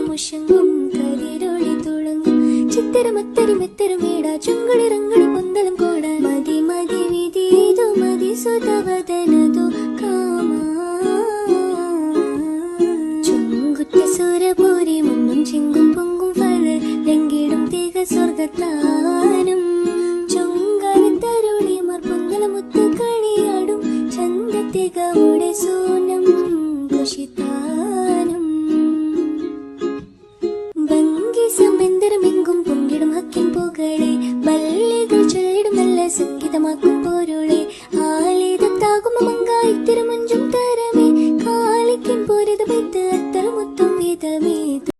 മുഷങ്ങും കതിരൊളി തുളങ്ങും ചിത്തിരമത്തരി മെത്തരമേട ചുങ്കളിറങ്ങണി പൊന്തളം കോട മതി മതി വിധീതു മതി സുതവദനതു കാമാ ചുങ്കുറ്റ സുരപൂരി മുന്നും ചിങ്കും പൊങ്കും ഫല ലംഘിടും തിക സ്വർഗത്താനും ചുങ്കാരത്തരുണിമാർ പൊന്തളമുത്ത് കളിയാടും ചന്തത്തികവുടെ സൂനം കുശിതാനം സംബന്ധരമെങ്കും പൊങ്കിടും ഹക്കിൻ പൂകളെ ബല്ലികൾ ചൊല്ലിടും നല്ല സംഗീതമാക്കും